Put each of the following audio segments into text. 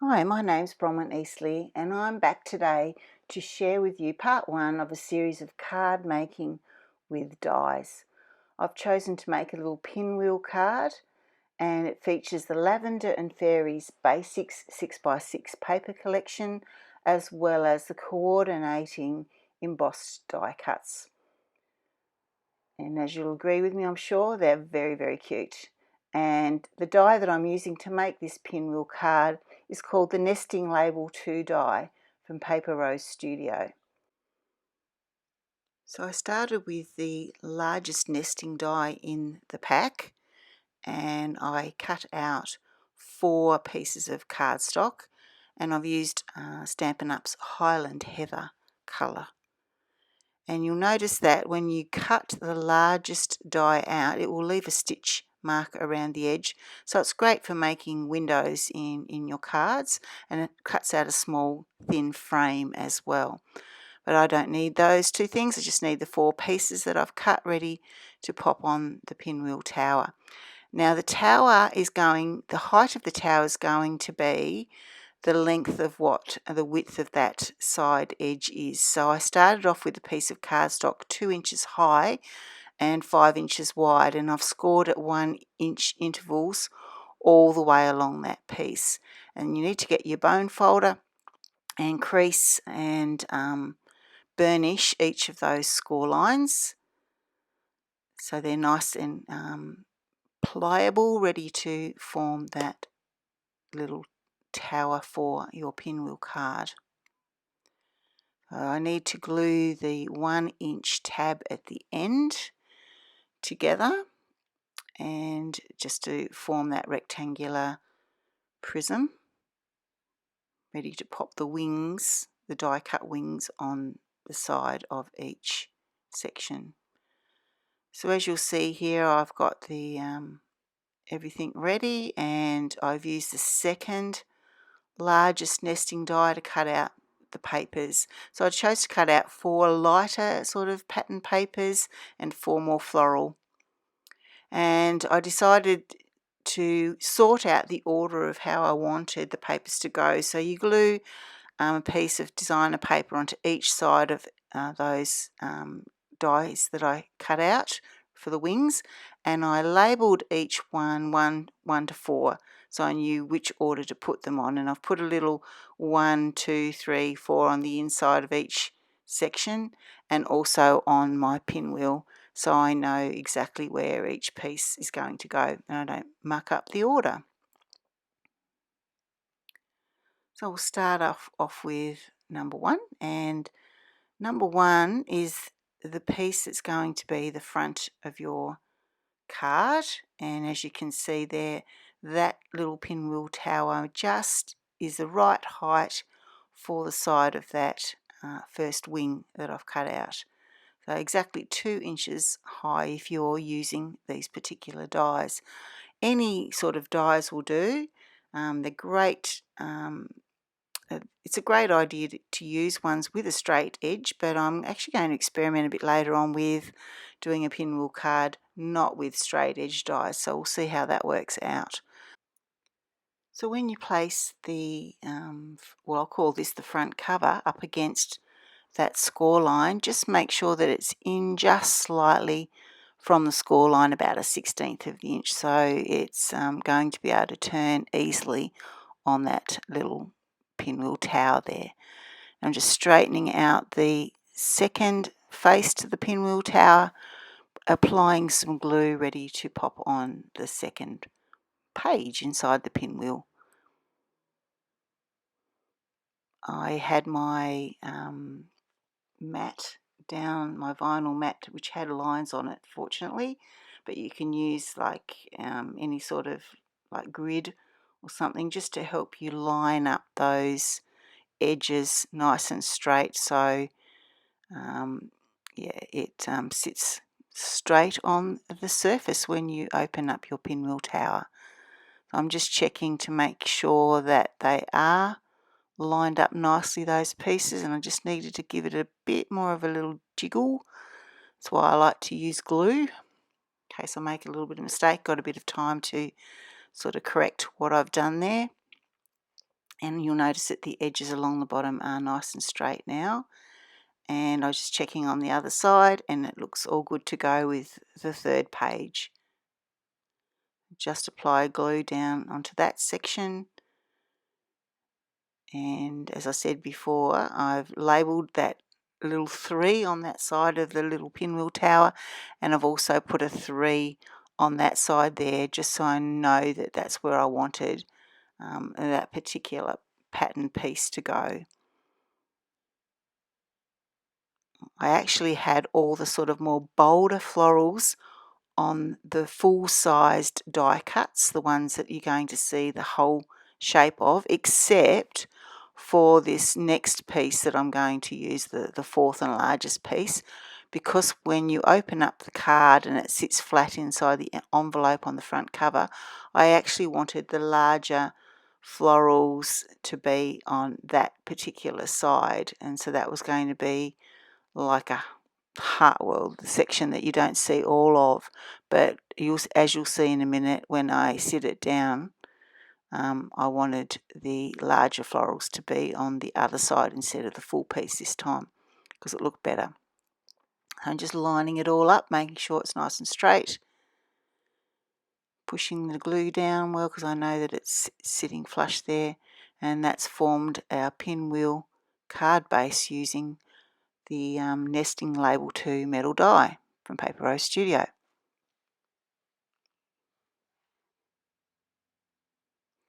Hi, my name's Bronwyn Eastley and I'm back today to share with you part one of a series of card making with dies. I've chosen to make a little pinwheel card and it features the Lavender and Fairies Basics 6x6 paper collection as well as the coordinating embossed die cuts. And as you'll agree with me, I'm sure, they're very, very cute. And the die that I'm using to make this pinwheel card is called the Nesting Label 2 die from Paper Rose Studio. So I started with the largest nesting die in the pack and I cut out 4 pieces of cardstock and I've used Stampin' Up's Highland Heather colour. And you'll notice that when you cut the largest die out, it will leave a stitch mark around the edge. So it's great for making windows in your cards, and it cuts out a small thin frame as well. But I don't need those 2 things, I just need the 4 pieces that I've cut ready to pop on the pinwheel tower. Now the height of the tower is going to be the length of what the width of that side edge is. So I started off with a piece of cardstock 2 inches high and 5 inches wide, and I've scored at 1 inch intervals all the way along that piece. And you need to get your bone folder and crease and burnish each of those score lines so they're nice and pliable, ready to form that little tower for your pinwheel card. I need to glue the 1 inch tab at the end together and just to form that rectangular prism, ready to pop the wings, the die cut wings on the side of each section. So as you'll see here, I've got the everything ready, and I've used the second largest nesting die to cut out the papers. So I chose to cut out 4 lighter sort of pattern papers and 4 more floral. And I decided to sort out the order of how I wanted the papers to go. So you glue a piece of designer paper onto each side of those dies that I cut out for the wings, and I labelled each one 1 to 4, so I knew which order to put them on. And I've put a little 1, 2, 3, 4 on the inside of each section and also on my pinwheel, so I know exactly where each piece is going to go and I don't muck up the order. So we'll start off with number 1, and number 1 is the piece that's going to be the front of your card, and as you can see there, that little pinwheel tower just is the right height for the side of that first wing that I've cut out. So exactly 2 inches high if you're using these particular dies. Any sort of dies will do. They're great. It's a great idea to use ones with a straight edge, but I'm actually going to experiment a bit later on with doing a pinwheel card not with straight edge dies, so we'll see how that works out. So when you place the, well, I'll call this the front cover, up against that score line, just make sure that it's in just slightly from the score line, about 1/16 of the inch, so it's going to be able to turn easily on that little pinwheel tower there. I'm just straightening out the second face to the pinwheel tower, applying some glue ready to pop on the second page inside the pinwheel. I had my mat down, my vinyl mat, which had lines on it, fortunately, but you can use like any sort of like grid or something just to help you line up those edges nice and straight, so yeah, it sits straight on the surface when you open up your pinwheel tower. So I'm just checking to make sure that they are lined up nicely, those pieces, and I just needed to give it a bit more of a little jiggle. That's why I like to use glue, in case I make a little bit of mistake. Got a bit of time to sort of correct what I've done there. And you'll notice that the edges along the bottom are nice and straight now. And I was just checking on the other side, and it looks all good to go with the third page. Just apply glue down onto that section. And as I said before, I've labelled that little 3 on that side of the little pinwheel tower, and I've also put a 3 on that side there, just so I know that that's where I wanted that particular pattern piece to go. I actually had all the sort of more bolder florals on the full-sized die cuts, the ones that you're going to see the whole shape of, except for this next piece that I'm going to use, the fourth and largest piece, because when you open up the card and it sits flat inside the envelope on the front cover, I actually wanted the larger florals to be on that particular side, and so that was going to be like a heart, well, the section that you don't see all of, but as you'll see in a minute when I sit it down, I wanted the larger florals to be on the other side instead of the full piece this time, because it looked better. I'm just lining it all up, making sure it's nice and straight, pushing the glue down well because I know that it's sitting flush there, and that's formed our pinwheel card base using the Nesting Label 2 metal die from Paper Rose Studio.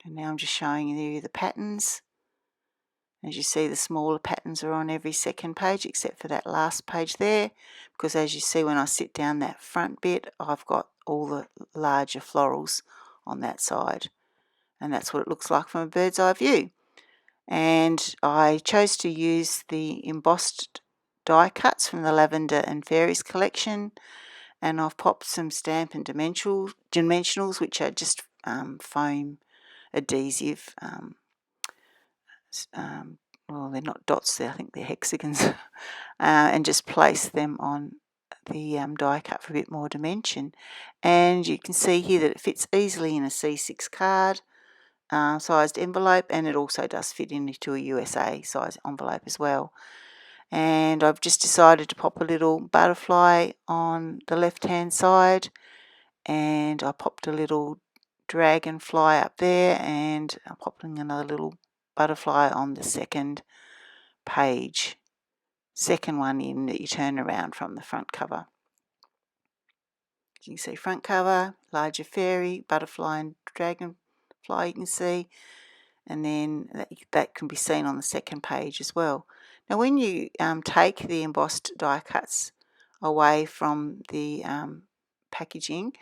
And now I'm just showing you the patterns. As you see, the smaller patterns are on every second page except for that last page there, because as you see when I sit down that front bit, I've got all the larger florals on that side, and that's what it looks like from a bird's eye view. And I chose to use the embossed die cuts from the Lavender and Fairies collection, and I've popped some Stampin' Dimensionals, which are just foam adhesive. Well, they're not dots, I think they're hexagons, and just place them on the die cut for a bit more dimension. And you can see here that it fits easily in a C6 card sized envelope, and it also does fit into a USA size envelope as well. And I've just decided to pop a little butterfly on the left hand side, and I popped a little dragonfly up there, and I'm popping another little butterfly on the second page, second one in that you turn around from the front cover. You can see front cover, larger fairy, butterfly and dragonfly you can see, and then that can be seen on the second page as well. Now when you take the embossed die cuts away from the packaging,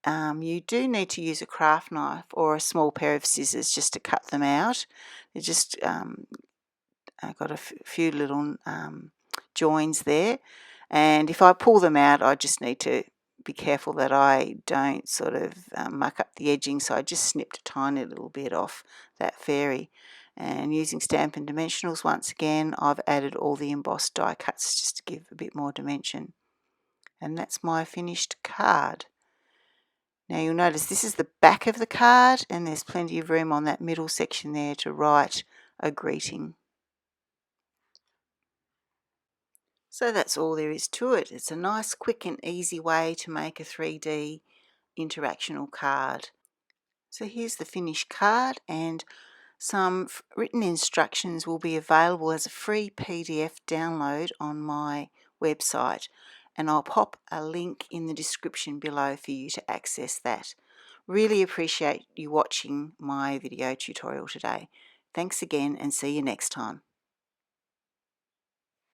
you do need to use a craft knife or a small pair of scissors just to cut them out. They're just got a few little joins there, and if I pull them out I just need to be careful that I don't sort of muck up the edging, so I just snipped a tiny little bit off that fairy. And using Stampin' Dimensionals once again, I've added all the embossed die cuts just to give a bit more dimension, and that's my finished card. Now you'll notice this is the back of the card, and there's plenty of room on that middle section there to write a greeting. So that's all there is to it. It's a nice, quick and easy way to make a 3D interactional card. So here's the finished card, and some written instructions will be available as a free PDF download on my website, and I'll pop a link in the description below for you to access that. Really appreciate you watching my video tutorial today. Thanks again, and see you next time.